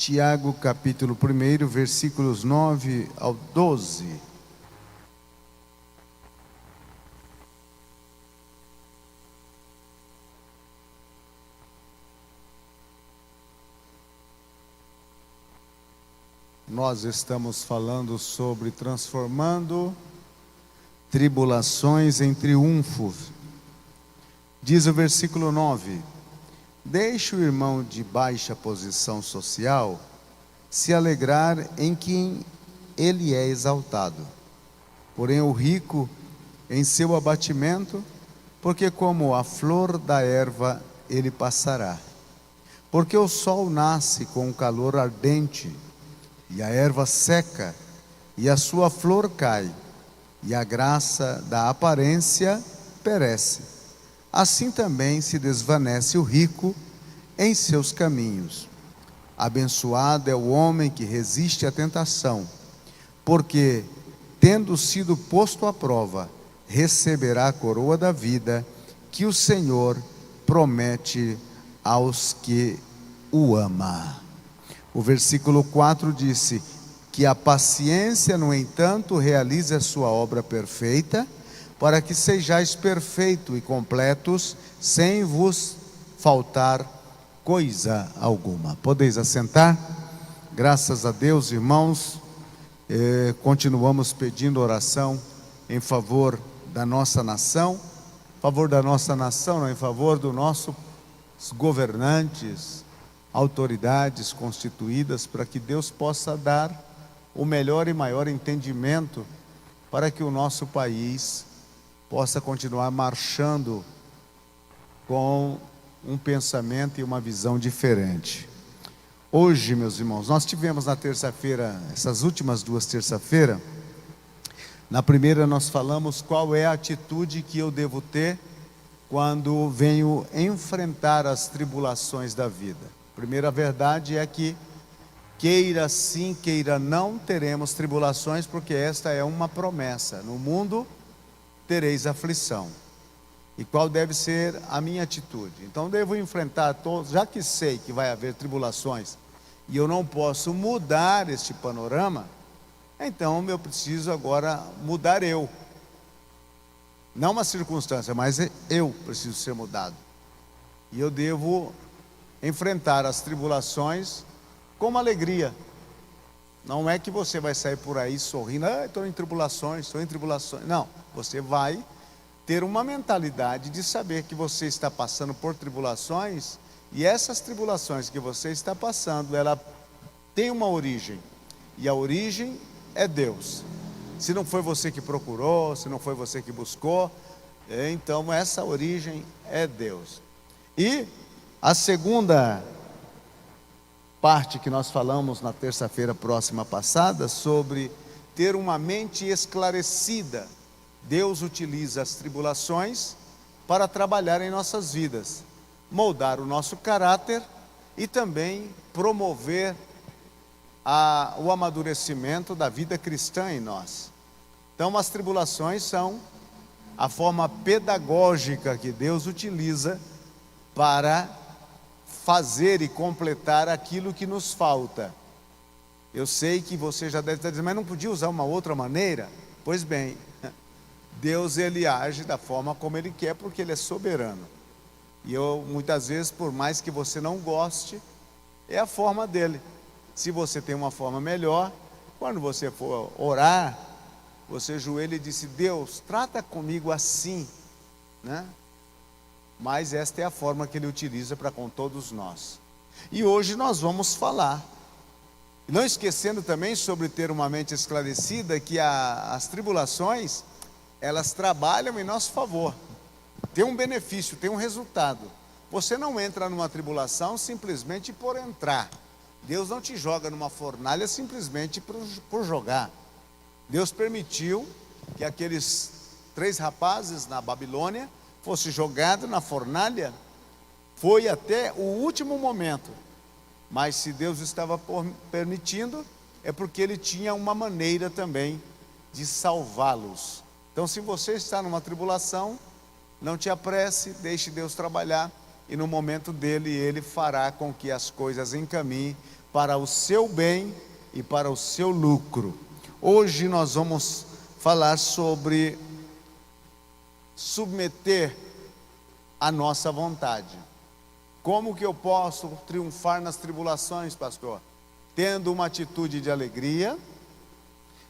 Tiago, capítulo 1, versículos 9 ao 12. Nós estamos falando sobre transformando tribulações em triunfos. Diz o versículo 9: deixe o irmão de baixa posição social se alegrar em quem ele é exaltado, porém o rico em seu abatimento, porque como a flor da erva ele passará. Porque o sol nasce com um calor ardente, e a erva seca, e a sua flor cai, e a graça da aparência perece. Assim também se desvanece o rico em seus caminhos. Abençoado é o homem que resiste à tentação, porque, tendo sido posto à prova, receberá a coroa da vida que o Senhor promete aos que o amam. O versículo 4 disse que a paciência, no entanto, realize a sua obra perfeita, para que sejais perfeitos e completos, sem vos faltar coisa alguma. Podeis assentar? Graças a Deus, irmãos, continuamos pedindo oração em favor da nossa nação, não, em favor dos nossos governantes, autoridades constituídas, para que Deus possa dar o melhor e maior entendimento para que o nosso país possa continuar marchando com um pensamento e uma visão diferente. Hoje, meus irmãos, nós tivemos na terça-feira, essas últimas duas terça-feiras, na primeira nós falamos qual é a atitude que eu devo ter quando venho enfrentar as tribulações da vida. A primeira verdade é que, queira sim, queira não, teremos tribulações, porque esta é uma promessa: no mundo tereis aflição. E qual deve ser a minha atitude? Então devo enfrentar todos, já que sei que vai haver tribulações e eu não posso mudar este panorama, então eu preciso agora mudar eu. Não uma circunstância, mas eu preciso ser mudado. E eu devo enfrentar as tribulações com uma alegria. Não é que você vai sair por aí sorrindo, estou em tribulações, Não, você vai ter uma mentalidade de saber que você está passando por tribulações, e essas tribulações que você está passando, ela tem uma origem, e a origem é Deus. Se não foi você que procurou, se não foi você que buscou, então essa origem é Deus. E a segunda parte que nós falamos na terça-feira próxima passada, sobre ter uma mente esclarecida. Deus utiliza as tribulações para trabalhar em nossas vidas, moldar o nosso caráter e também promover o amadurecimento da vida cristã em nós. Então as tribulações são a forma pedagógica que Deus utiliza para fazer e completar aquilo que nos falta. Eu sei que você já deve estar dizendo, mas não podia usar uma outra maneira? Pois bem, Deus, ele age da forma como ele quer, porque ele é soberano. E muitas vezes, por mais que você não goste, é a forma dele. Se você tem uma forma melhor, quando você for orar, você ajoelha e diz: Deus, trata comigo assim, né? Mas esta é a forma que ele utiliza para com todos nós. E hoje nós vamos falar, não esquecendo também sobre ter uma mente esclarecida, que as tribulações, elas trabalham em nosso favor. Tem um benefício, tem um resultado. Você não entra numa tribulação simplesmente por entrar. Deus não te joga numa fornalha simplesmente por jogar. Deus permitiu que aqueles 3 rapazes na Babilônia fosse jogado na fornalha, foi até o último momento. Mas se Deus estava permitindo, é porque ele tinha uma maneira também de salvá-los. Então, se você está numa tribulação, não te apresse, deixe Deus trabalhar, e no momento dele, ele fará com que as coisas encaminhem para o seu bem e para o seu lucro. Hoje nós vamos falar sobre submeter a nossa vontade. Como que eu posso triunfar nas tribulações, pastor? Tendo uma atitude de alegria,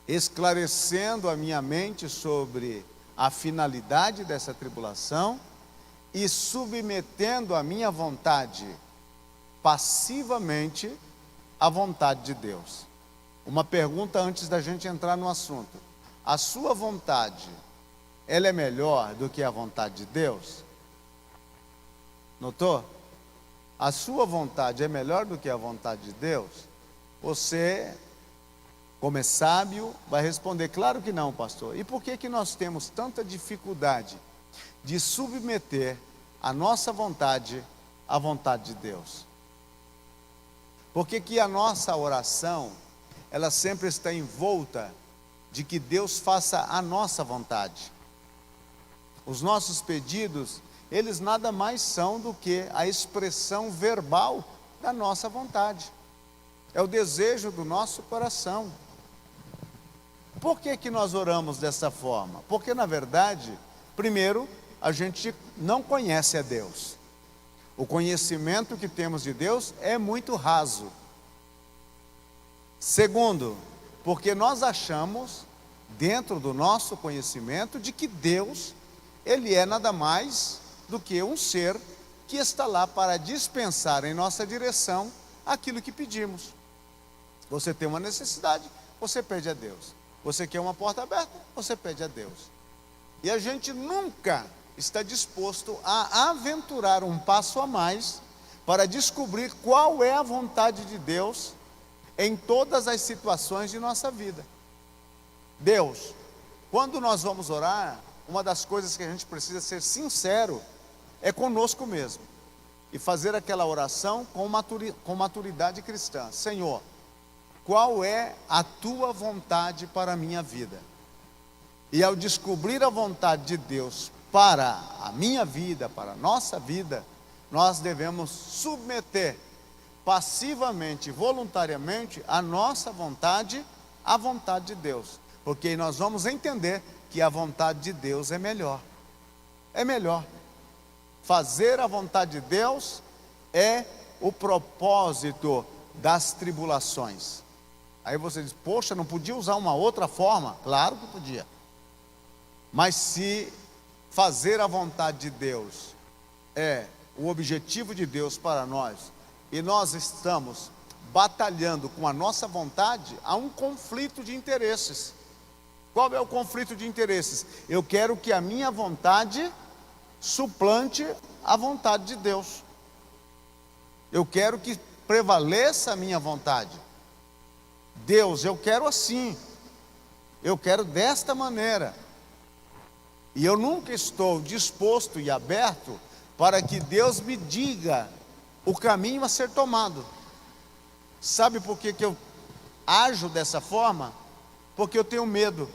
esclarecendo a minha mente sobre a finalidade dessa tribulação e submetendo a minha vontade passivamente à vontade de Deus. Uma pergunta antes da gente entrar no assunto: a sua vontade, ela é melhor do que a vontade de Deus? Notou? A sua vontade é melhor do que a vontade de Deus? Você, como é sábio, vai responder: claro que não, pastor. E por que nós temos tanta dificuldade de submeter a nossa vontade à vontade de Deus? Por que a nossa oração, ela sempre está envolta de que Deus faça a nossa vontade? Os nossos pedidos, eles nada mais são do que a expressão verbal da nossa vontade. É o desejo do nosso coração. Por que nós oramos dessa forma? Porque, na verdade, primeiro, a gente não conhece a Deus. O conhecimento que temos de Deus é muito raso. Segundo, porque nós achamos, dentro do nosso conhecimento, de que Deus, Ele é nada mais do que um ser que está lá para dispensar em nossa direção aquilo que pedimos. Você tem uma necessidade, você pede a Deus. Você quer uma porta aberta, você pede a Deus. E a gente nunca está disposto a aventurar um passo a mais para descobrir qual é a vontade de Deus em todas as situações de nossa vida. Deus, quando nós vamos orar, uma das coisas que a gente precisa ser sincero é conosco mesmo, e fazer aquela oração com maturidade cristã. Senhor, qual é a tua vontade para a minha vida? E ao descobrir a vontade de Deus para a minha vida, para a nossa vida, nós devemos submeter passivamente, voluntariamente, a nossa vontade à vontade de Deus, porque aí nós vamos entender que a vontade de Deus é melhor. É melhor. Fazer a vontade de Deus é o propósito das tribulações. Aí você diz: poxa, não podia usar uma outra forma? Claro que podia. Mas se fazer a vontade de Deus é o objetivo de Deus para nós, e nós estamos batalhando com a nossa vontade, há um conflito de interesses. Qual é o conflito de interesses? Eu quero que a minha vontade suplante a vontade de Deus. Eu quero que prevaleça a minha vontade. Deus, eu quero assim. Eu quero desta maneira. E eu nunca estou disposto e aberto para que Deus me diga o caminho a ser tomado. Sabe por que eu ajo dessa forma? Porque eu tenho medo.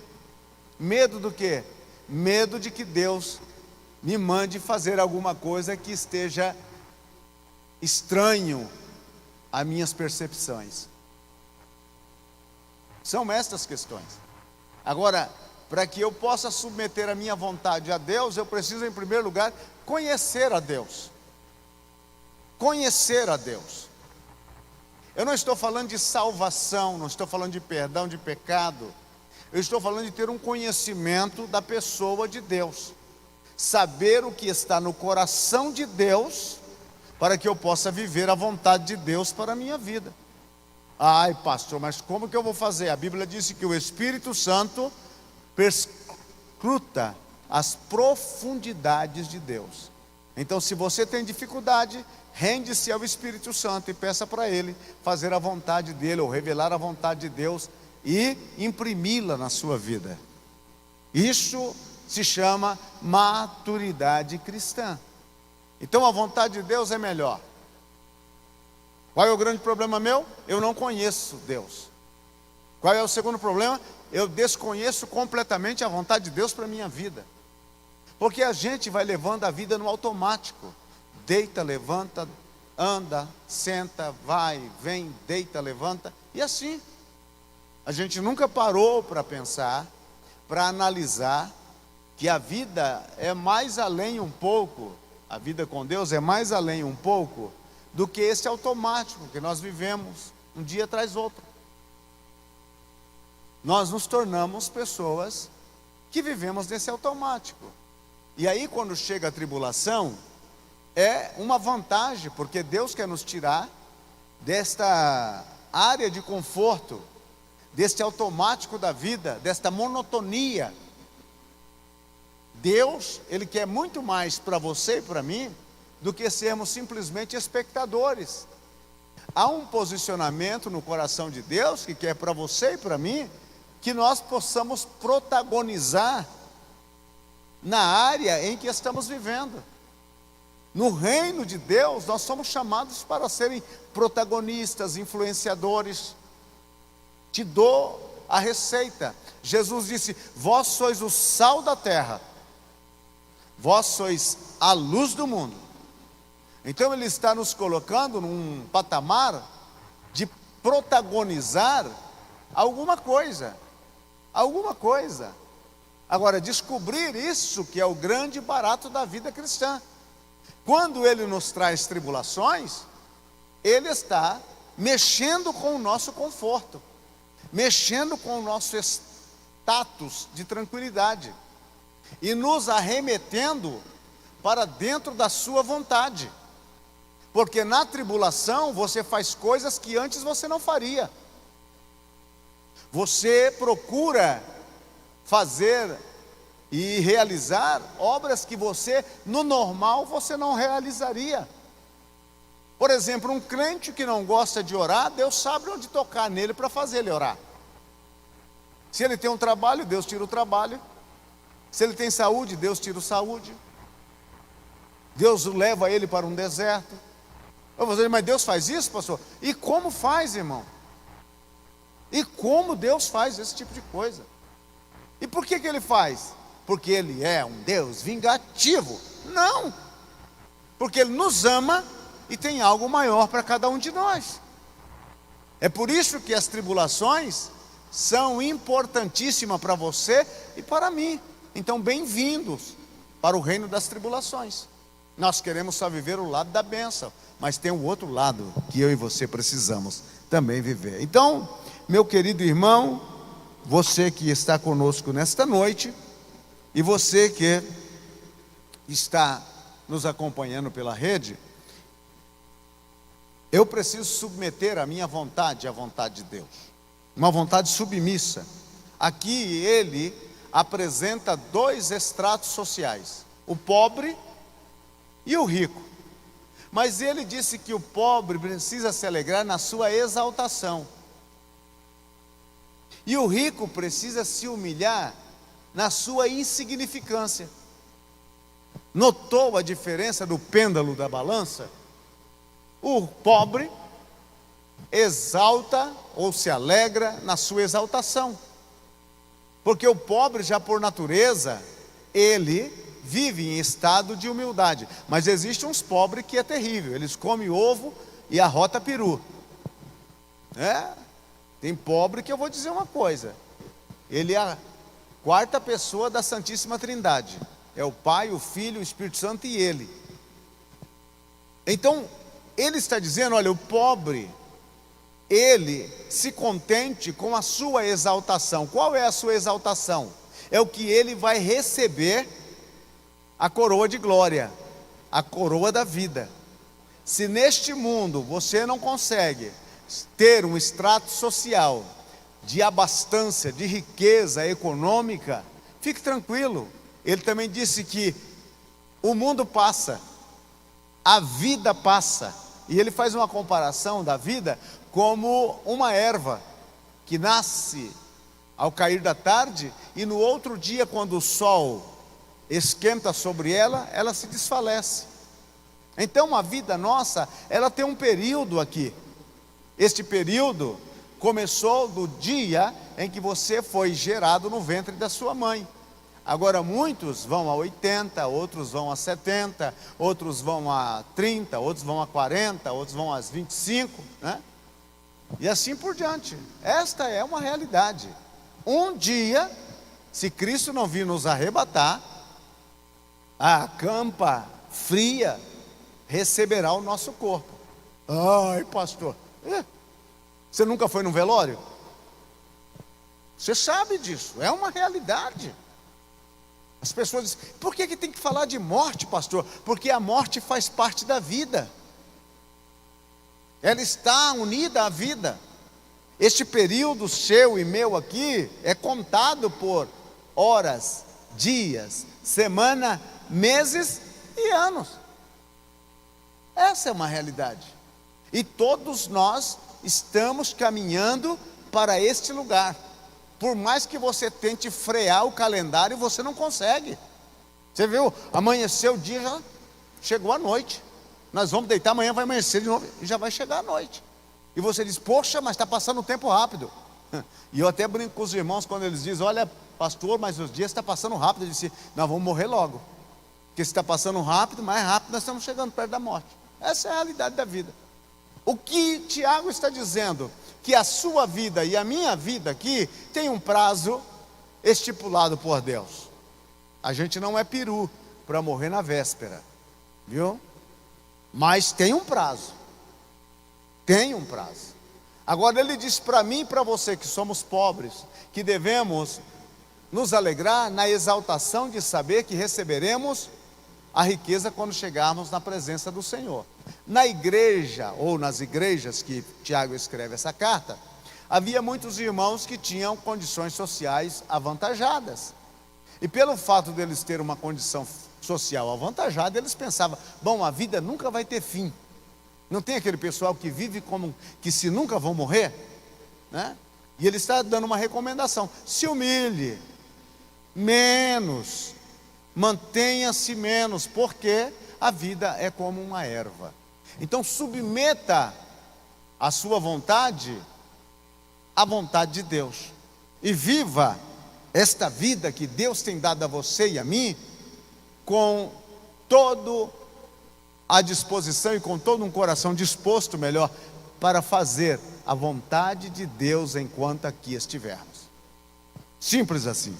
Medo do quê? Medo de que Deus me mande fazer alguma coisa que esteja estranho às minhas percepções. São estas questões. Agora, para que eu possa submeter a minha vontade a Deus, eu preciso, em primeiro lugar, conhecer a Deus. Conhecer a Deus. Eu não estou falando de salvação, não estou falando de perdão de pecado. Eu estou falando de ter um conhecimento da pessoa de Deus. Saber o que está no coração de Deus, para que eu possa viver a vontade de Deus para a minha vida. Ai, pastor, mas como que eu vou fazer? A Bíblia diz que o Espírito Santo perscruta as profundidades de Deus. Então, se você tem dificuldade, rende-se ao Espírito Santo e peça para Ele fazer a vontade dEle, ou revelar a vontade de Deus e imprimi-la na sua vida. Isso se chama maturidade cristã. Então a vontade de Deus é melhor. Qual é o grande problema meu? Eu não conheço Deus. Qual é o segundo problema? Eu desconheço completamente a vontade de Deus para a minha vida. Porque a gente vai levando a vida no automático. Deita, levanta, anda, senta, vai, vem, deita, levanta, e assim. A gente nunca parou para pensar, para analisar, que a vida é mais além um pouco, a vida com Deus é mais além um pouco, do que esse automático que nós vivemos um dia atrás outro. Nós nos tornamos pessoas que vivemos nesse automático. E aí quando chega a tribulação, é uma vantagem, porque Deus quer nos tirar desta área de conforto, deste automático da vida, desta monotonia. Deus, Ele quer muito mais para você e para mim, do que sermos simplesmente espectadores. Há um posicionamento no coração de Deus, que quer para você e para mim, que nós possamos protagonizar na área em que estamos vivendo. No reino de Deus, nós somos chamados para serem protagonistas, influenciadores. Te dou a receita. Jesus disse: vós sois o sal da terra, vós sois a luz do mundo. Então Ele está nos colocando num patamar de protagonizar alguma coisa. Alguma coisa. Agora, descobrir isso que é o grande barato da vida cristã. Quando Ele nos traz tribulações, Ele está mexendo com o nosso conforto, mexendo com o nosso status de tranquilidade e nos arremetendo para dentro da sua vontade. Porque na tribulação você faz coisas que antes você não faria. Você procura fazer e realizar obras que você, no normal, você não realizaria. Por exemplo, um crente que não gosta de orar, Deus sabe onde tocar nele para fazer ele orar. Se ele tem um trabalho, Deus tira o trabalho. Se ele tem saúde, Deus tira a saúde. Deus leva ele para um deserto. Eu vou dizer, mas Deus faz isso, pastor? E como faz, irmão? E como Deus faz esse tipo de coisa? E por que Ele faz? Porque Ele é um Deus vingativo? Não! Porque Ele nos ama e tem algo maior para cada um de nós. É por isso que as tribulações são importantíssimas para você e para mim. Então, bem-vindos para o reino das tribulações. Nós queremos só viver o lado da bênção, mas tem um outro lado que eu e você precisamos também viver. Então, meu querido irmão, você que está conosco nesta noite, e você que está nos acompanhando pela rede, eu preciso submeter a minha vontade à vontade de Deus, uma vontade submissa. Aqui ele apresenta dois estratos sociais, o pobre e o rico. Mas ele disse que o pobre precisa se alegrar na sua exaltação, e o rico precisa se humilhar na sua insignificância. Notou a diferença do pêndulo da balança? O pobre exalta ou se alegra na sua exaltação, porque o pobre, já por natureza, ele vive em estado de humildade. Mas existe uns pobres que é terrível, eles comem ovo e arrota peru. Tem pobre que eu vou dizer uma coisa, ele é a quarta pessoa da Santíssima Trindade, é o Pai, o Filho, o Espírito Santo e ele. Então ele está dizendo, olha, o pobre, ele se contente com a sua exaltação. Qual é a sua exaltação? É o que ele vai receber, a coroa de glória, a coroa da vida. Se neste mundo você não consegue ter um extrato social de abastança, de riqueza econômica, fique tranquilo. Ele também disse que o mundo passa, a vida passa, e ele faz uma comparação da vida como uma erva que nasce ao cair da tarde e no outro dia, quando o sol esquenta sobre ela, ela se desfalece. Então a vida nossa, ela tem um período aqui. Este período começou do dia em que você foi gerado no ventre da sua mãe. Agora muitos vão a 80, outros vão a 70, outros vão a 30, outros vão a 40, outros vão às 25, né? E assim por diante. Esta é uma realidade. Um dia, se Cristo não vir nos arrebatar, a campa fria receberá o nosso corpo. Ai, pastor, você nunca foi num velório? Você sabe disso, é uma realidade. As pessoas dizem, por que tem que falar de morte, pastor? Porque a morte faz parte da vida. Ela está unida à vida. Este período seu e meu aqui é contado por horas, dias, semana, meses e anos. Essa é uma realidade. E todos nós estamos caminhando para este lugar. Por mais que você tente frear o calendário, você não consegue. Você viu, amanheceu o dia, já chegou a noite. Nós vamos deitar, amanhã vai amanhecer de novo e já vai chegar a noite. E você diz, poxa, mas está passando o tempo rápido. E eu até brinco com os irmãos quando eles dizem, olha, pastor, mas os dias estão passando rápido. Eu disse, nós vamos morrer logo. Porque se está passando rápido, mais rápido nós estamos chegando perto da morte. Essa é a realidade da vida. O que Tiago está dizendo? Que a sua vida e a minha vida aqui tem um prazo estipulado por Deus. A gente não é peru para morrer na véspera, viu? Mas tem um prazo. Tem um prazo. Agora ele diz para mim e para você que somos pobres, que devemos nos alegrar na exaltação de saber que receberemos a riqueza quando chegarmos na presença do Senhor. Na igreja, ou nas igrejas que Tiago escreve essa carta, havia muitos irmãos que tinham condições sociais avantajadas. E pelo fato deles terem uma condição social avantajada, eles pensavam, bom, a vida nunca vai ter fim. Não tem aquele pessoal que vive como que se nunca vão morrer, né? E ele está dando uma recomendação, se humilhe menos, mantenha-se menos, porque a vida é como uma erva. Então submeta a sua vontade à vontade de Deus e viva esta vida que Deus tem dado a você e a mim com toda a disposição e com todo um coração disposto, melhor, para fazer a vontade de Deus enquanto aqui estivermos. Simples assim.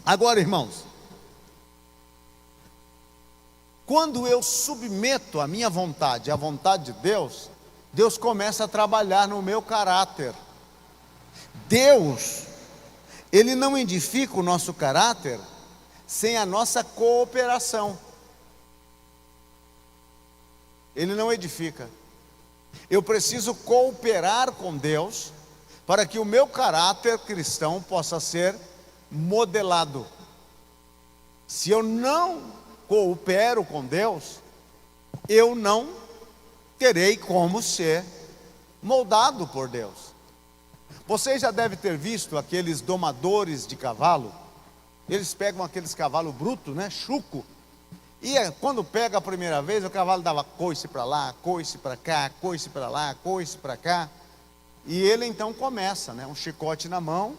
Agora, irmãos, quando eu submeto a minha vontade à vontade de Deus, Deus começa a trabalhar no meu caráter. Deus, Ele não edifica o nosso caráter sem a nossa cooperação. Ele não edifica. Eu preciso cooperar com Deus para que o meu caráter cristão possa ser modelado. Se eu não coopero com Deus, eu não terei como ser moldado por Deus. Vocês já devem ter visto aqueles domadores de cavalo. Eles pegam aqueles cavalos brutos, né, chuco. E quando pega a primeira vez, o cavalo dava coice para lá, coice para cá, coice para lá, coice para cá. E ele então começa, né, um chicote na mão,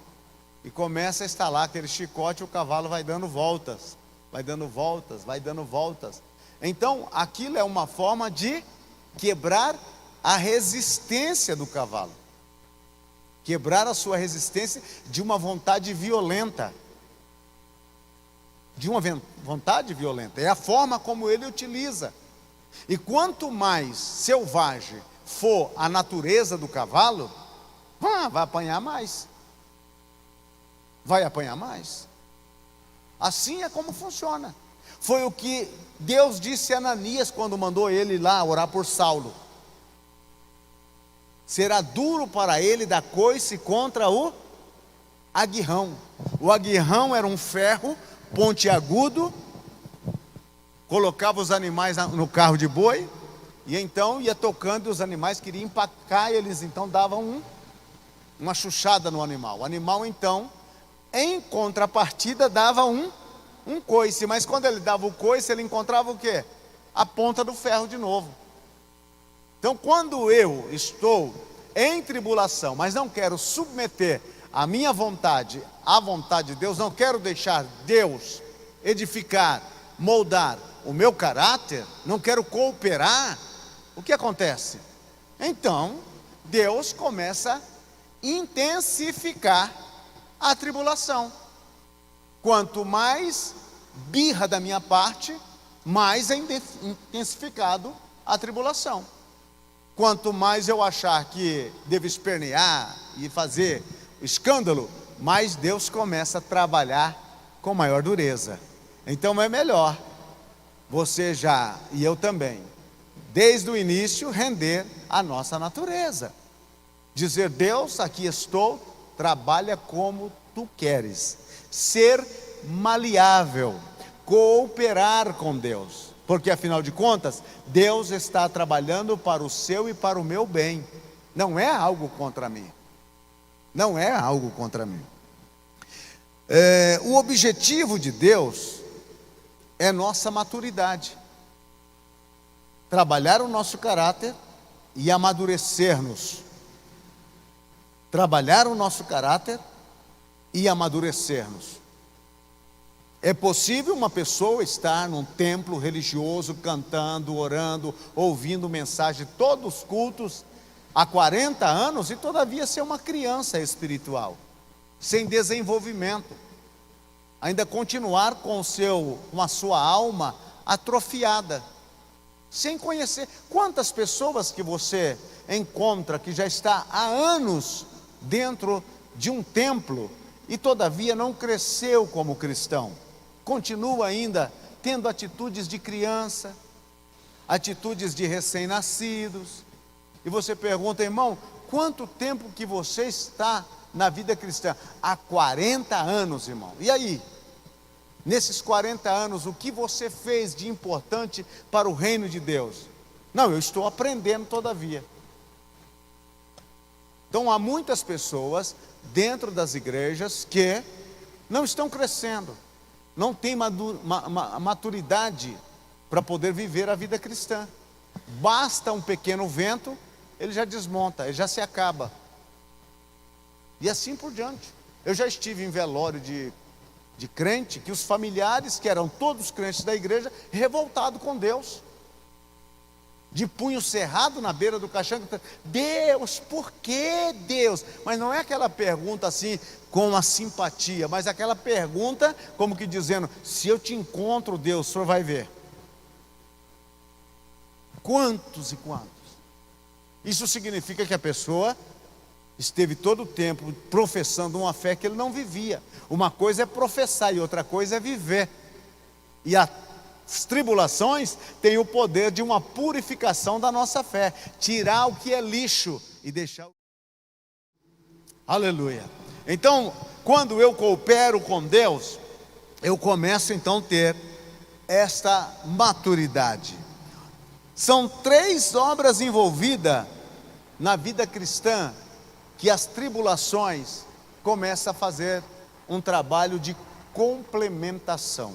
e começa a estalar aquele chicote, e o cavalo vai dando voltas. Vai dando voltas, vai dando voltas. Então, aquilo é uma forma de quebrar a resistência do cavalo. Quebrar a sua resistência de uma vontade violenta. De uma vontade violenta. É a forma como ele utiliza. E quanto mais selvagem for a natureza do cavalo, vai apanhar mais. Vai apanhar mais. Assim é como funciona. Foi o que Deus disse a Ananias quando mandou ele lá orar por Saulo. Será duro para ele dar coice contra o aguirrão. O aguirrão era um ferro pontiagudo, colocava os animais no carro de boi, e então ia tocando, e os animais queriam empacar, e eles então davam uma chuchada no animal. O animal então, em contrapartida, dava um coice, mas quando ele dava o coice, ele encontrava o quê? A ponta do ferro de novo. Então, quando eu estou em tribulação, mas não quero submeter a minha vontade, a vontade de Deus, não quero deixar Deus edificar, moldar o meu caráter, não quero cooperar, o que acontece? Então, Deus começa a intensificar a tribulação. Quanto mais birra da minha parte, mais é intensificado a tribulação. Quanto mais eu achar que devo espernear e fazer escândalo, mais Deus começa a trabalhar com maior dureza. Então é melhor você já, e eu também, desde o início, render a nossa natureza. Dizer: Deus, aqui estou, trabalha como tu queres. Ser maleável, cooperar com Deus. Porque afinal de contas, Deus está trabalhando para o seu e para o meu bem. Não é algo contra mim. Não é algo contra mim. O objetivo de Deus é nossa maturidade. Trabalhar o nosso caráter e amadurecer-nos. Trabalhar o nosso caráter e amadurecer-nos. É possível uma pessoa estar num templo religioso, cantando, orando, ouvindo mensagem, todos os cultos, há 40 anos, e todavia ser uma criança espiritual, sem desenvolvimento, ainda continuar com a sua alma atrofiada, sem conhecer. Quantas pessoas que você encontra que já está há anos dentro de um templo e todavia não cresceu como cristão, continua ainda tendo atitudes de criança, atitudes de recém-nascidos, e você pergunta: irmão, quanto tempo que você está na vida cristã? Há 40 anos, irmão. E aí? Nesses 40 anos, o que você fez de importante para o reino de Deus? Não, eu estou aprendendo todavia. Então há muitas pessoas dentro das igrejas que não estão crescendo, não têm maturidade para poder viver a vida cristã. Basta um pequeno vento, ele já desmonta, ele já se acaba. E assim por diante. Eu já estive em velório de crente, que os familiares, que eram todos crentes da igreja, revoltados com Deus, de punho cerrado na beira do caixão: Deus, por que Deus? Mas não é aquela pergunta assim com a simpatia, mas aquela pergunta como que dizendo: se eu te encontro, Deus, o senhor vai ver. Quantos e quantos? Isso significa que a pessoa esteve todo o tempo professando uma fé que ele não vivia. Uma coisa é professar e outra coisa é viver. E as tribulações têm o poder de uma purificação da nossa fé, tirar o que é lixo e deixar. Aleluia. Então, quando eu coopero com Deus, eu começo então a ter esta maturidade. São 3 obras envolvidas na vida cristã, que as tribulações começam a fazer um trabalho de complementação,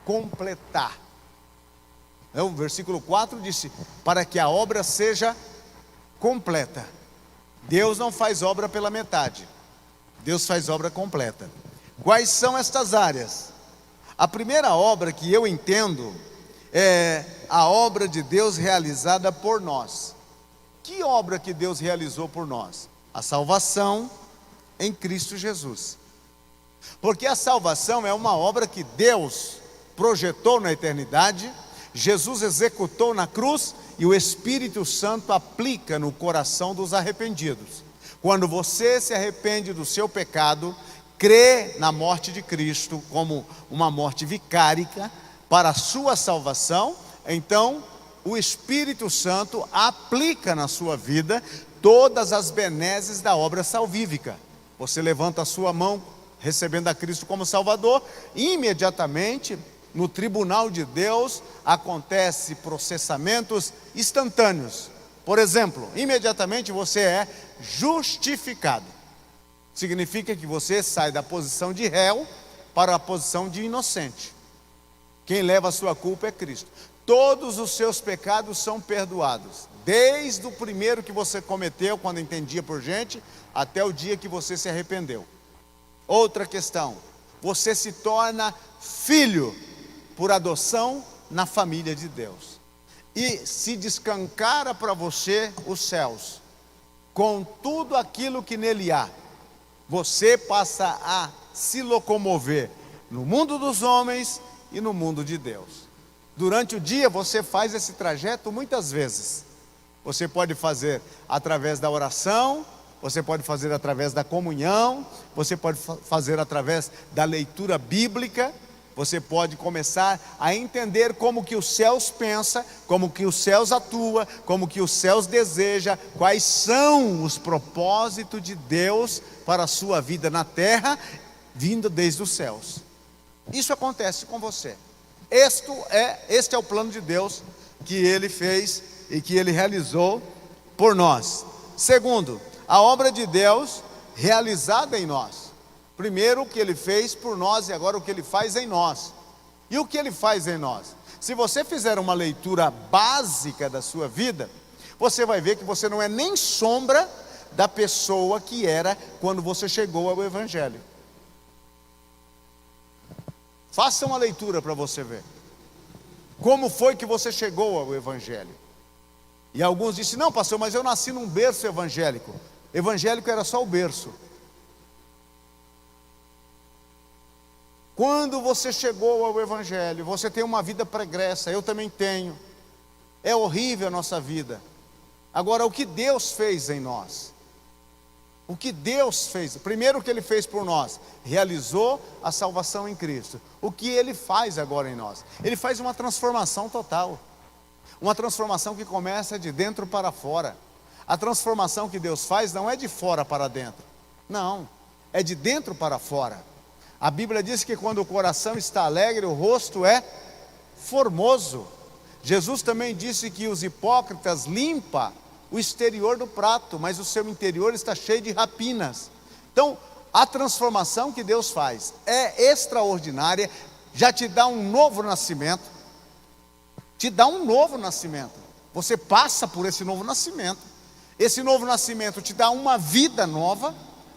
completar. O versículo 4 disse: para que a obra seja completa. Deus não faz obra pela metade, Deus faz obra completa. Quais são estas áreas? A primeira obra que eu entendo é a obra de Deus realizada por nós. Que obra que Deus realizou por nós? A salvação em Cristo Jesus. Porque a salvação é uma obra que Deus projetou na eternidade, Jesus executou na cruz e o Espírito Santo aplica no coração dos arrependidos. Quando você se arrepende do seu pecado, crê na morte de Cristo como uma morte vicárica para a sua salvação, então o Espírito Santo aplica na sua vida todas as benesses da obra salvífica. Você levanta a sua mão, recebendo a Cristo como Salvador, e imediatamente, no tribunal de Deus, acontece processamentos instantâneos. Por exemplo, imediatamente você é justificado. Significa que você sai da posição de réu para a posição de inocente. Quem leva a sua culpa é Cristo. Todos os seus pecados são perdoados, desde o primeiro que você cometeu, quando entendia por gente, até o dia que você se arrependeu. Outra questão: você se torna filho por adoção na família de Deus, e se descancara para você os céus, com tudo aquilo que nele há. Você passa a se locomover no mundo dos homens e no mundo de Deus. Durante o dia você faz esse trajeto muitas vezes. Você pode fazer através da oração, você pode fazer através da comunhão, você pode fazer através da leitura bíblica, você pode começar a entender como que os céus pensa, como que os céus atua, como que os céus deseja, quais são os propósitos de Deus para a sua vida na terra, vindo desde os céus. Isso acontece com você. Este é o plano de Deus que Ele fez e que Ele realizou por nós. Segundo, a obra de Deus realizada em nós. Primeiro o que Ele fez por nós e agora o que Ele faz em nós. E o que Ele faz em nós? Se você fizer uma leitura básica da sua vida, você vai ver que você não é nem sombra da pessoa que era quando você chegou ao Evangelho. Faça uma leitura para você ver como foi que você chegou ao Evangelho. E alguns dizem: não, pastor, mas eu nasci num berço evangélico. Evangélico era só o berço. Quando você chegou ao Evangelho, você tem uma vida pregressa, eu também tenho. É horrível a nossa vida. Agora, o que Deus fez em nós? O que Deus fez? Primeiro, o que Ele fez por nós? Realizou a salvação em Cristo. O que Ele faz agora em nós? Ele faz uma transformação total. Uma transformação que começa de dentro para fora. A transformação que Deus faz não é de fora para dentro. Não, é de dentro para fora. A Bíblia diz que quando o coração está alegre, o rosto é formoso. Jesus também disse que os hipócritas limpam o exterior do prato, mas o seu interior está cheio de rapinas. Então, a transformação que Deus faz é extraordinária, já te dá um novo nascimento. Te dá um novo nascimento. Você passa por esse novo nascimento. Esse novo nascimento te dá uma vida nova,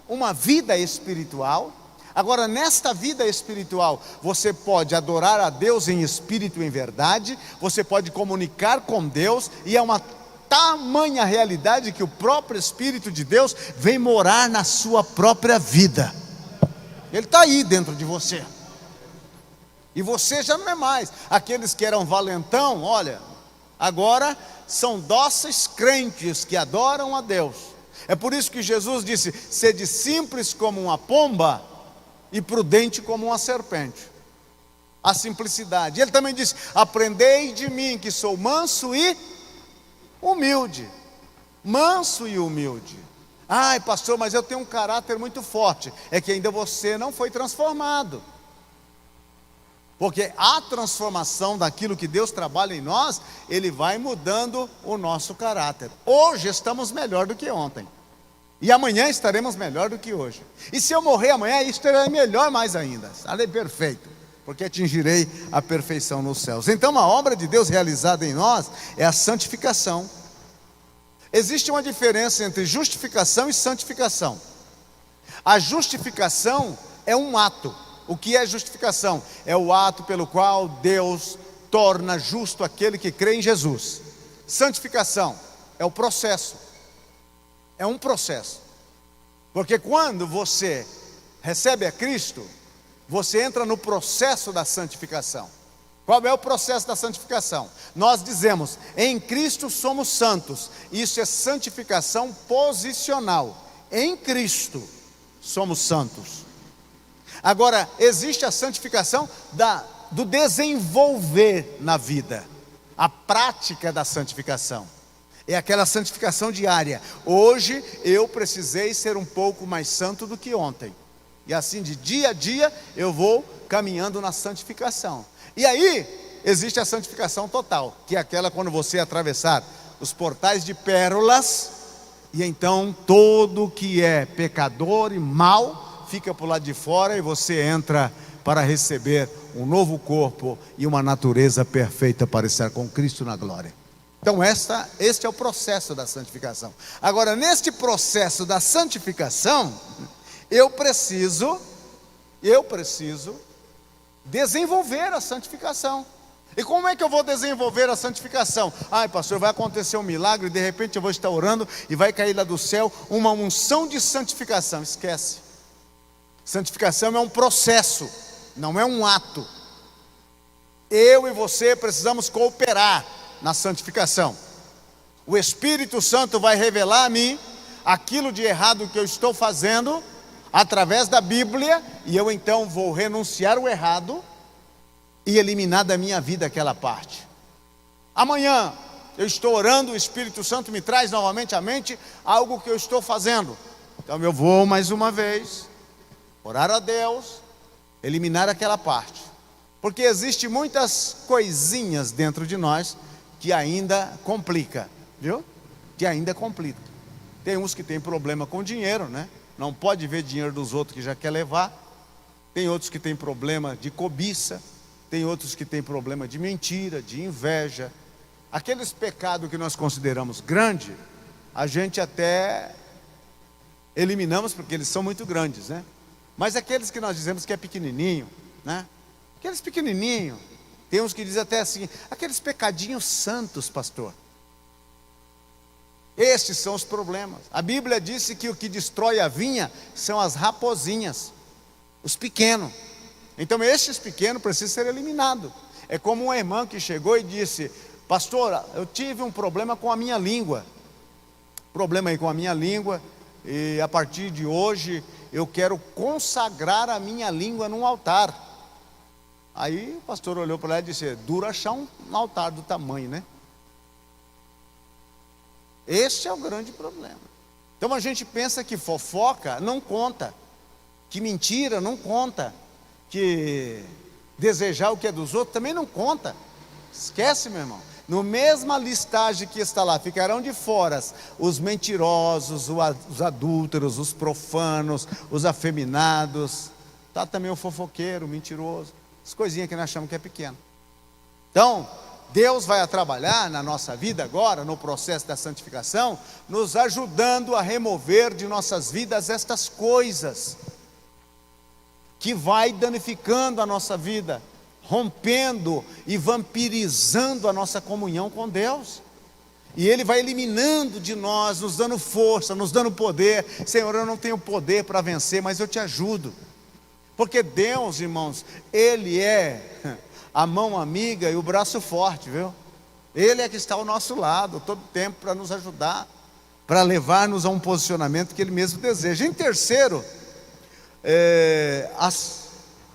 uma vida espiritual. Agora, nesta vida espiritual, você pode adorar a Deus em espírito e em verdade, você pode comunicar com Deus, e é uma tamanha realidade que o próprio Espírito de Deus vem morar na sua própria vida. Ele está aí dentro de você. E você já não é mais aqueles que eram valentão, olha, agora são dóceis crentes que adoram a Deus. É por isso que Jesus disse: sede simples como uma pomba e prudente como uma serpente. A simplicidade. Ele também disse: aprendei de mim, que sou manso e humilde. Manso e humilde. Ai, pastor, mas eu tenho um caráter muito forte. É que ainda você não foi transformado. Porque a transformação daquilo que Deus trabalha em nós, Ele vai mudando o nosso caráter. Hoje estamos melhor do que ontem, e amanhã estaremos melhor do que hoje. E se eu morrer amanhã, estarei melhor mais ainda. Estarei perfeito, porque atingirei a perfeição nos céus. Então a obra de Deus realizada em nós é a santificação. Existe uma diferença entre justificação e santificação. A justificação é um ato. O que é justificação? É o ato pelo qual Deus torna justo aquele que crê em Jesus. Santificação é o processo. É um processo. Porque quando você recebe a Cristo, você entra no processo da santificação. Qual é o processo da santificação? Nós dizemos: em Cristo somos santos. Isso é santificação posicional. Em Cristo somos santos. Agora, existe a santificação do desenvolver na vida. A prática da santificação é aquela santificação diária. Hoje eu precisei ser um pouco mais santo do que ontem. E assim, de dia a dia, eu vou caminhando na santificação. E aí, existe a santificação total, que é aquela quando você atravessar os portais de pérolas, e então todo que é pecador e mau fica por lá de fora, e você entra para receber um novo corpo e uma natureza perfeita para estar com Cristo na glória. Então este é o processo da santificação. Agora, neste processo da santificação, eu preciso desenvolver a santificação. E como é que eu vou desenvolver a santificação? Ai, pastor, vai acontecer um milagre, de repente eu vou estar orando e vai cair lá do céu uma unção de santificação. Esquece. Santificação é um processo, não é um ato. Eu e você precisamos cooperar na santificação. O Espírito Santo vai revelar a mim aquilo de errado que eu estou fazendo através da Bíblia, e eu então vou renunciar o errado e eliminar da minha vida aquela parte. Amanhã eu estou orando, o Espírito Santo me traz novamente à mente algo que eu estou fazendo. Então eu vou mais uma vez orar a Deus, eliminar aquela parte. Porque existe muitas coisinhas dentro de nós que ainda complica, viu? Que ainda complica. Tem uns que tem problema com dinheiro, né? Não pode ver dinheiro dos outros que já quer levar. Tem outros que tem problema de cobiça. Tem outros que tem problema de mentira, de inveja. Aqueles pecados que nós consideramos grande, a gente até eliminamos porque eles são muito grandes, né? Mas aqueles que nós dizemos que é pequenininho, né? Aqueles pequenininhos, tem uns que dizem até assim, aqueles pecadinhos santos, pastor. Estes são os problemas. A Bíblia disse que o que destrói a vinha são as raposinhas, os pequenos. Então estes pequenos precisam ser eliminados. É como uma irmã que chegou e disse, pastor, eu tive um problema com a minha língua. Problema aí com a minha língua, e a partir de hoje eu quero consagrar a minha língua num altar. Aí o pastor olhou para ela e disse, é duro achar um altar do tamanho, né? Este é o grande problema. Então a gente pensa que fofoca não conta, que mentira não conta, que desejar o que é dos outros também não conta. Esquece, meu irmão. No mesma listagem que está lá, ficarão de fora os mentirosos, os adúlteros, os profanos, os afeminados. Está também o fofoqueiro, o mentiroso. As coisinhas que nós achamos que é pequeno. Então, Deus vai trabalhar na nossa vida agora, no processo da santificação, nos ajudando a remover de nossas vidas estas coisas que vai danificando a nossa vida, rompendo e vampirizando a nossa comunhão com Deus. E Ele vai eliminando de nós, nos dando força, nos dando poder. Senhor, eu não tenho poder para vencer, mas eu te ajudo. Porque Deus, irmãos, Ele é a mão amiga e o braço forte, viu? Ele é que está ao nosso lado, todo tempo, para nos ajudar, para levar-nos a um posicionamento que Ele mesmo deseja. Em terceiro,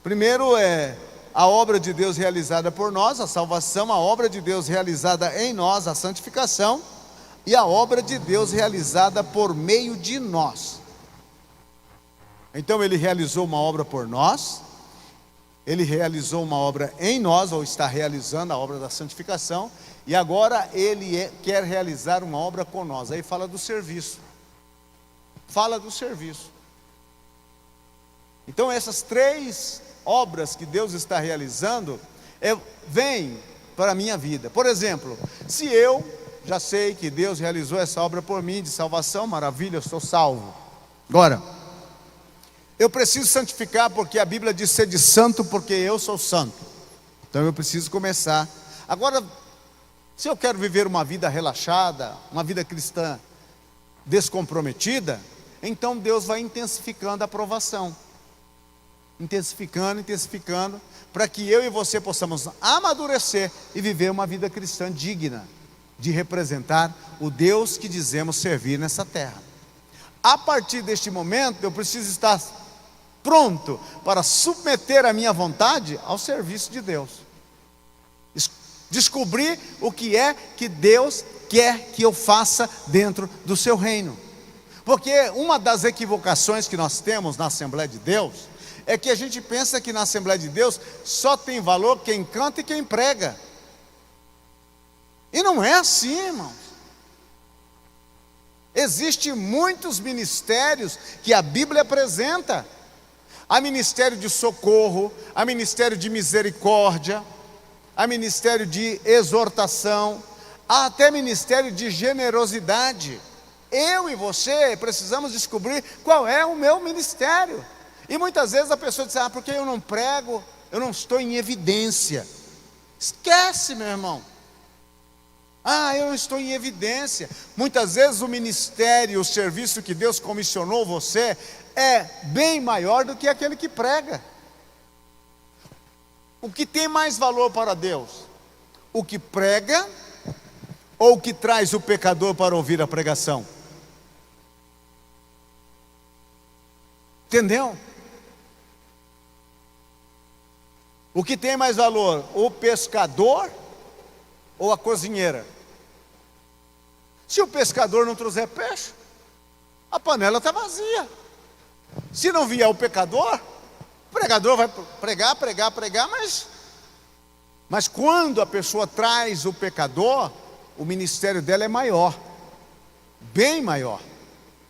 primeiro é a obra de Deus realizada por nós, a salvação, a obra de Deus realizada em nós, a santificação, e a obra de Deus realizada por meio de nós. Então Ele realizou uma obra por nós, Ele realizou uma obra em nós, ou está realizando a obra da santificação, e agora Ele quer realizar uma obra com nós. Aí fala do serviço. Fala do serviço. Então essas três obras que Deus está realizando, vêm para a minha vida. Por exemplo, se eu já sei que Deus realizou essa obra por mim, de salvação, maravilha, eu sou salvo. Agora, eu preciso santificar, porque a Bíblia diz ser de santo, porque eu sou santo. Então eu preciso começar. Agora, se eu quero viver uma vida relaxada, uma vida cristã descomprometida, então Deus vai intensificando a provação. Intensificando, para que eu e você possamos amadurecer e viver uma vida cristã digna de representar o Deus que dizemos servir nessa terra. A partir deste momento, eu preciso estar pronto para submeter a minha vontade ao serviço de Deus. Descobrir o que é que Deus quer que eu faça dentro do seu reino. Porque uma das equivocações que nós temos na Assembleia de Deus é que a gente pensa que na Assembleia de Deus só tem valor quem canta e quem prega. E não é assim, irmãos. Existem muitos ministérios que a Bíblia apresenta. há ministério de socorro, há ministério de misericórdia, há ministério de exortação, há até ministério de generosidade. Eu e você precisamos descobrir qual é o meu ministério. E muitas vezes a pessoa diz: porque eu não prego, eu não estou em evidência. Esquece, meu irmão. Eu não estou em evidência. Muitas vezes o ministério, o serviço que Deus comissionou você é bem maior do que aquele que prega. O que tem mais valor para Deus? O que prega ou o que traz o pecador para ouvir a pregação? Entendeu? O que tem mais valor? O pescador ou a cozinheira? Se o pescador não trouxer peixe, a panela está vazia. Se não vier o pregador vai pregar, mas quando a pessoa traz o pecador, o ministério dela é maior, bem maior.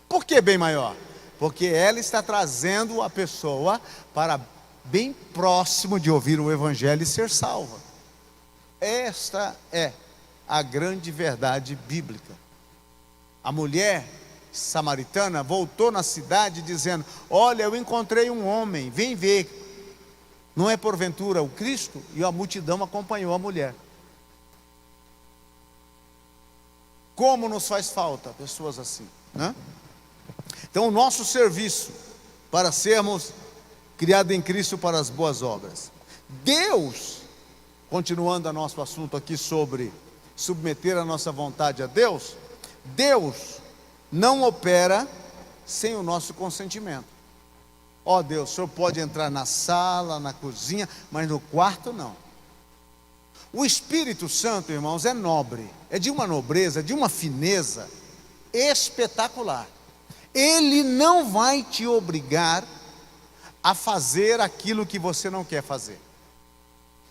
Por que bem maior? Porque ela está trazendo a pessoa para bem próximo de ouvir o evangelho e ser salva. Esta é a grande verdade bíblica. A mulher samaritana voltou na cidade dizendo: olha, eu encontrei um homem, vem ver. Não é porventura o Cristo? E a multidão acompanhou a mulher. Como nos faz falta pessoas assim, né? Então o nosso serviço para sermos criados em Cristo para as boas obras. Deus, continuando a nosso assunto aqui sobre submeter a nossa vontade a Deus, Deus não opera sem o nosso consentimento. Deus, o Senhor pode entrar na sala, na cozinha, mas no quarto não. O Espírito Santo, irmãos, é nobre, é de uma nobreza, de uma fineza espetacular. Ele não vai te obrigar a fazer aquilo que você não quer fazer.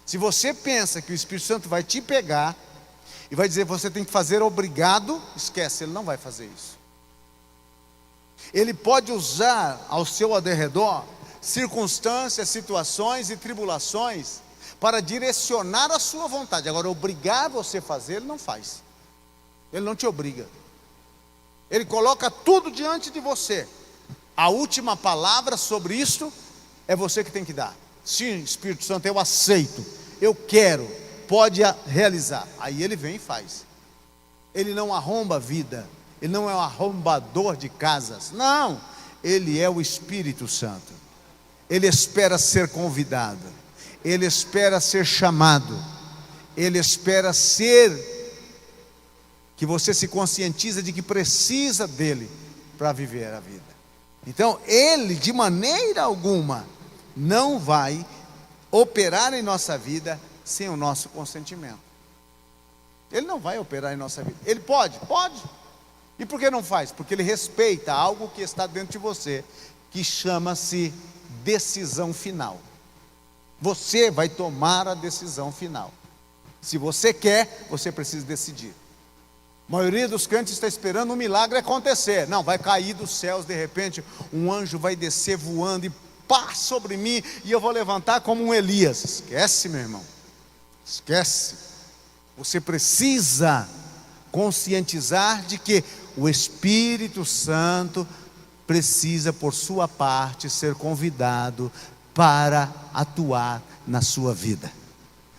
Se você pensa que o Espírito Santo vai te pegar e vai dizer: você tem que fazer obrigado, esquece, ele não vai fazer isso. Ele pode usar ao seu derredor circunstâncias, situações e tribulações para direcionar a sua vontade. Agora, obrigar você a fazer, ele não faz. Ele não te obriga. Ele coloca tudo diante de você. A última palavra sobre isto é você que tem que dar. Sim, Espírito Santo, eu aceito, eu quero, pode realizar. Aí ele vem e faz. Ele não arromba a vida, ele não é um arrombador de casas, não. Ele é o Espírito Santo. Ele espera ser convidado, ele espera ser chamado, ele espera ser que você se conscientiza de que precisa dele para viver a vida. Então ele de maneira alguma não vai operar em nossa vida sem o nosso consentimento. Ele não vai operar em nossa vida. Ele pode? Pode. E por que não faz? Porque ele respeita algo que está dentro de você, que chama-se decisão final. Você vai tomar a decisão final. Se você quer, você precisa decidir. A maioria dos crentes está esperando um milagre acontecer. Não, vai cair dos céus de repente, um anjo vai descer voando e pá sobre mim, e eu vou levantar como um Elias. Esquece, meu irmão. Esquece. Você precisa conscientizar de que o Espírito Santo precisa, por sua parte, ser convidado para atuar na sua vida.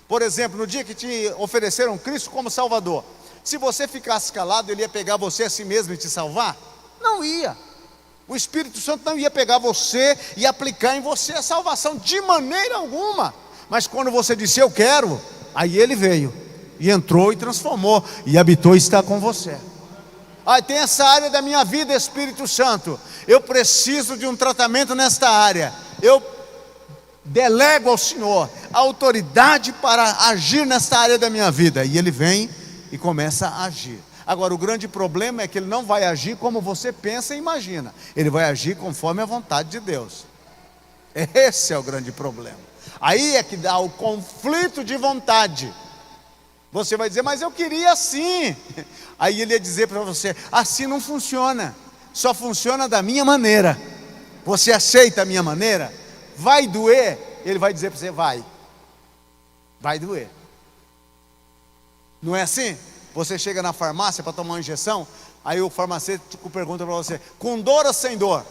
Por exemplo, no dia que te ofereceram Cristo como Salvador, se você ficasse calado, ele ia pegar você a si mesmo e te salvar? Não ia. O Espírito Santo não ia pegar você e aplicar em você a salvação de maneira alguma. Mas quando você disse eu quero, aí ele veio e entrou e transformou e habitou e está com você. Tem essa área da minha vida, Espírito Santo, eu preciso de um tratamento nesta área. Eu delego ao Senhor a autoridade para agir nesta área da minha vida. E ele vem e começa a agir. Agora, o grande problema é que ele não vai agir como você pensa e imagina. Ele vai agir conforme a vontade de Deus. Esse é o grande problema. Aí é que dá o conflito de vontade. Você vai dizer, mas eu queria assim. Aí ele ia dizer para você, assim não funciona. Só funciona da minha maneira. Você aceita a minha maneira? vai doer, ele vai dizer para você, vai doer. Não é assim? Você chega na farmácia para tomar uma injeção, aí o farmacêutico pergunta para você, com dor ou sem dor?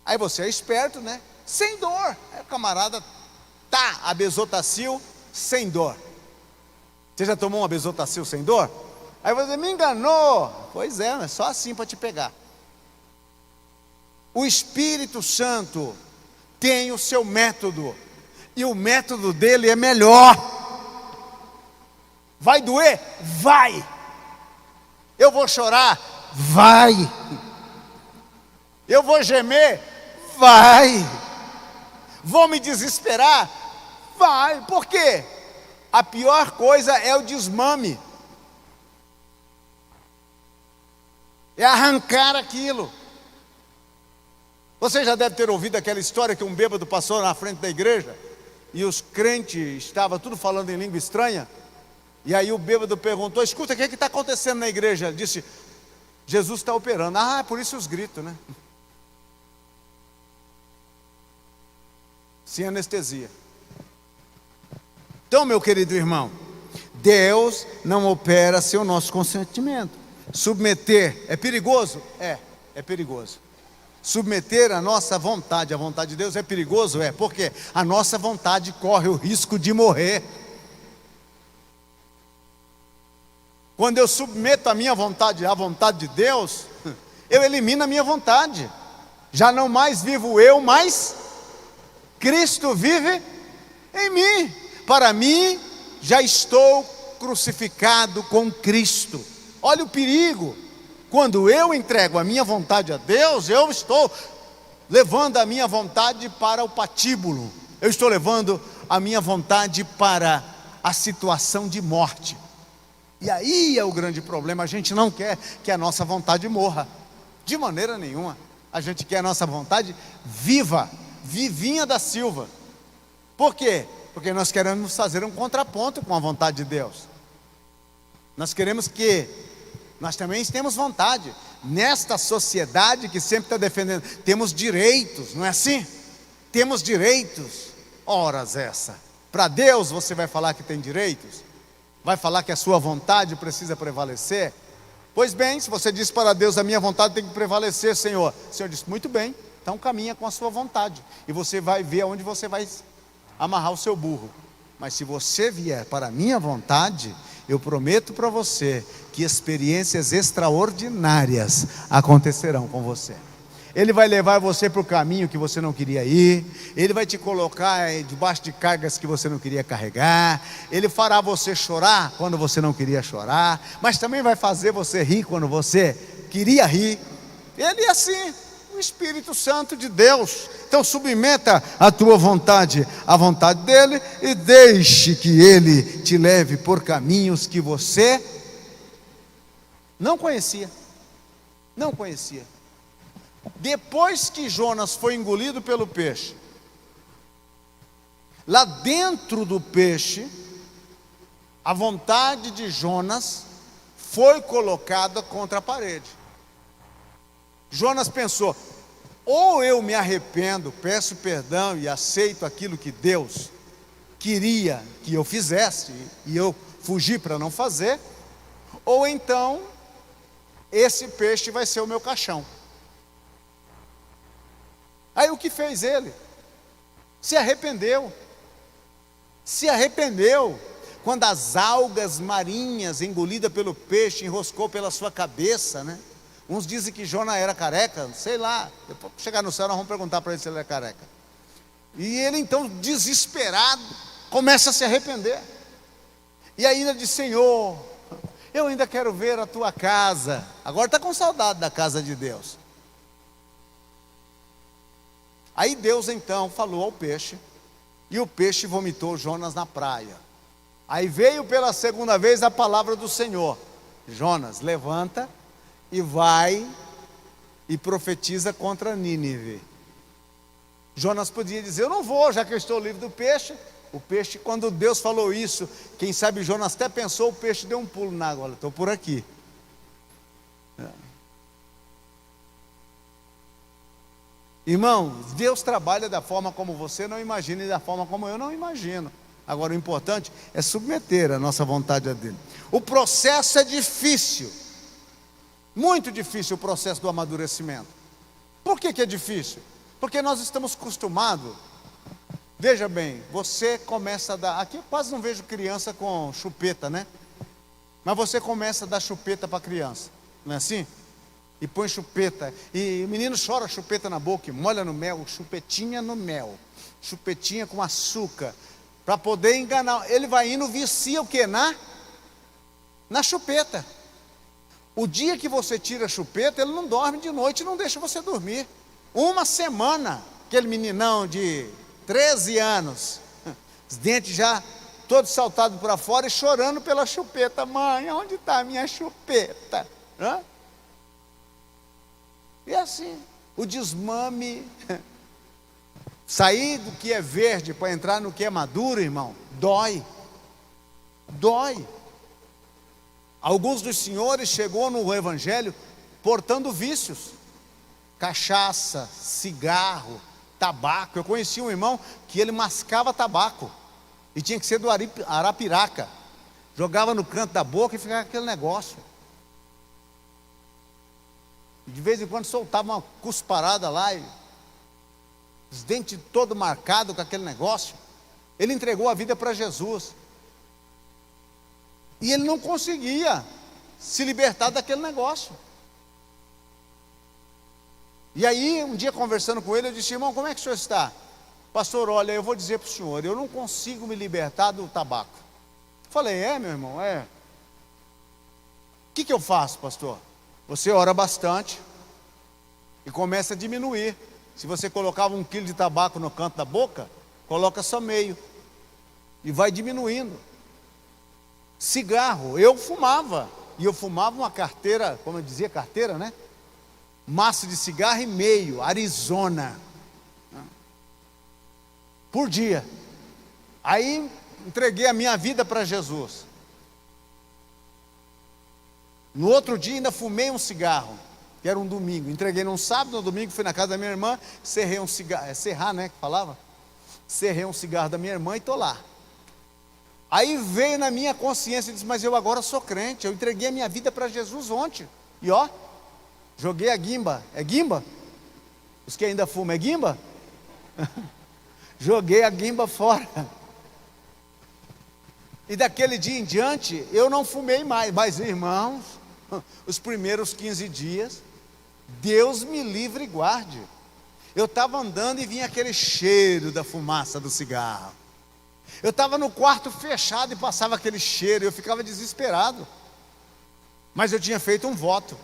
Aí você é esperto, né? Sem dor. Aí o camarada, tá, a Besotacil sem dor. Você já tomou uma Besotacil sem dor? Aí você me enganou. Pois é, é só assim para te pegar. O Espírito Santo tem o seu método, e o método dele é melhor. Vai doer? Vai. Eu vou chorar? Vai. Eu vou gemer? Vai. Vou me desesperar? Vai. Por quê? A pior coisa é o desmame. É arrancar aquilo. Você já deve ter ouvido aquela história que um bêbado passou na frente da igreja e os crentes estavam tudo falando em língua estranha. E aí o bêbado perguntou, escuta, o que está acontecendo na igreja? Ele disse, Jesus está operando. Ah, por isso os gritos, né? Sem anestesia. Então, meu querido irmão, Deus não opera sem o nosso consentimento. Submeter é perigoso? É perigoso. Submeter a nossa vontade, a vontade de Deus é perigoso? Porque a nossa vontade corre o risco de morrer. Quando eu submeto a minha vontade à vontade de Deus, eu elimino a minha vontade. Já não mais vivo eu, mas Cristo vive em mim. Para mim, já estou crucificado com Cristo. Olha o perigo. Quando eu entrego a minha vontade a Deus, eu estou levando a minha vontade para o patíbulo. Eu estou levando a minha vontade para a situação de morte. E aí é o grande problema. A gente não quer que a nossa vontade morra, de maneira nenhuma. A gente quer a nossa vontade viva, vivinha da Silva. Por quê? Porque nós queremos fazer um contraponto com a vontade de Deus. Nós queremos que nós também temos vontade. Nesta sociedade que sempre está defendendo, temos direitos, não é assim? Temos direitos. Horas essa. Para Deus você vai falar que tem direitos? Vai falar que a sua vontade precisa prevalecer? Pois bem, se você diz para Deus, a minha vontade tem que prevalecer, Senhor. O Senhor diz, muito bem, então caminha com a sua vontade. E você vai ver aonde você vai amarrar o seu burro. Mas se você vier para a minha vontade, eu prometo para você que experiências extraordinárias acontecerão com você. Ele vai levar você para o caminho que você não queria ir. Ele vai te colocar debaixo de cargas que você não queria carregar. Ele fará você chorar quando você não queria chorar, mas também vai fazer você rir quando você queria rir. Ele é assim, o Espírito Santo de Deus. Então submeta a tua vontade à vontade dele e deixe que ele te leve por caminhos que você não conhecia. Não conhecia. Depois que Jonas foi engolido pelo peixe, lá dentro do peixe, a vontade de Jonas foi colocada contra a parede. Jonas pensou, ou eu me arrependo, peço perdão e aceito aquilo que Deus queria que eu fizesse, e eu fugi para não fazer, ou então, esse peixe vai ser o meu caixão. Aí o que fez ele? Se arrependeu. Se arrependeu. Quando as algas marinhas engolidas pelo peixe enroscou pela sua cabeça, né? Uns dizem que Jonas era careca, sei lá. Depois que chegar no céu nós vamos perguntar para ele se ele é careca. E ele então desesperado começa a se arrepender. E ainda diz, Senhor, eu ainda quero ver a tua casa. Agora está com saudade da casa de Deus. Aí Deus então falou ao peixe, e o peixe vomitou Jonas na praia. Aí veio pela segunda vez a palavra do Senhor: Jonas, levanta e vai e profetiza contra Nínive. Jonas podia dizer, eu não vou, já que eu estou livre do peixe. O peixe, quando Deus falou isso, quem sabe Jonas até pensou, o peixe deu um pulo na água, olha, estou por aqui. Irmão, Deus trabalha da forma como você não imagina e da forma como eu não imagino. Agora o importante é submeter a nossa vontade a dele. O processo é difícil, muito difícil o processo do amadurecimento. Por que é difícil? Porque nós estamos acostumados. Veja bem, você começa a dar, aqui eu quase não vejo criança com chupeta, né? Mas você começa a dar chupeta para a criança, não é assim? E põe chupeta, e o menino chora chupeta na boca, e molha no mel, chupetinha no mel, chupetinha com açúcar, para poder enganar. Ele vai indo, vicia o quê? Na chupeta. O dia que você tira a chupeta, ele não dorme de noite, não deixa você dormir. Uma semana, aquele meninão de 13 anos, os dentes já todos saltados para fora e chorando pela chupeta. Mãe, onde está a minha chupeta? Hã? E assim, o desmame, sair do que é verde para entrar no que é maduro, irmão, dói. Dói. Alguns dos senhores chegou no evangelho portando vícios, cachaça, cigarro, tabaco. Eu conheci um irmão que ele mascava tabaco, e tinha que ser do Arapiraca, jogava no canto da boca e ficava aquele negócio. De vez em quando soltava uma cusparada lá, e os dentes todos marcados com aquele negócio. Ele entregou a vida para Jesus, e ele não conseguia se libertar daquele negócio. E aí, um dia conversando com ele, eu disse: irmão, como é que o senhor está? Pastor, olha, eu vou dizer para o senhor, eu não consigo me libertar do tabaco. Falei: é, meu irmão, é. O que eu faço, pastor? Você ora bastante e começa a diminuir. Se você colocava 1 quilo de tabaco no canto da boca, coloca só meio e vai diminuindo. Cigarro, eu fumava, e eu fumava uma carteira, como eu dizia, carteira, né? Maço de cigarro e meio, Arizona, por dia. Aí entreguei a minha vida para Jesus. No outro dia ainda fumei um cigarro, que era um domingo. Entreguei num sábado, no domingo fui na casa da minha irmã, cerrei um cigarro, serrar, né, que falava? Cerrei um cigarro da minha irmã e estou lá. Aí veio na minha consciência e disse: mas eu agora sou crente, eu entreguei a minha vida para Jesus ontem. E ó, joguei a guimba. É guimba? Os que ainda fumam, é guimba? Joguei a guimba fora. E daquele dia em diante, eu não fumei mais. Mas irmãos, os primeiros 15 dias, Deus me livre e guarde. Eu estava andando e vinha aquele cheiro da fumaça do cigarro. Eu estava no quarto fechado e passava aquele cheiro, eu ficava desesperado. Mas eu tinha feito um voto: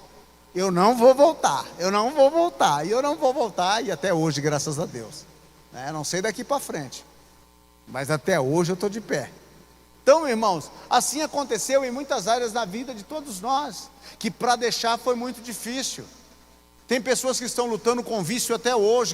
eu não vou voltar, eu não vou voltar, e eu não vou voltar, e até hoje, graças a Deus. Não sei daqui para frente, mas até hoje eu estou de pé. Então, irmãos, assim aconteceu em muitas áreas da vida de todos nós, que para deixar foi muito difícil. Tem pessoas que estão lutando com vício até hoje.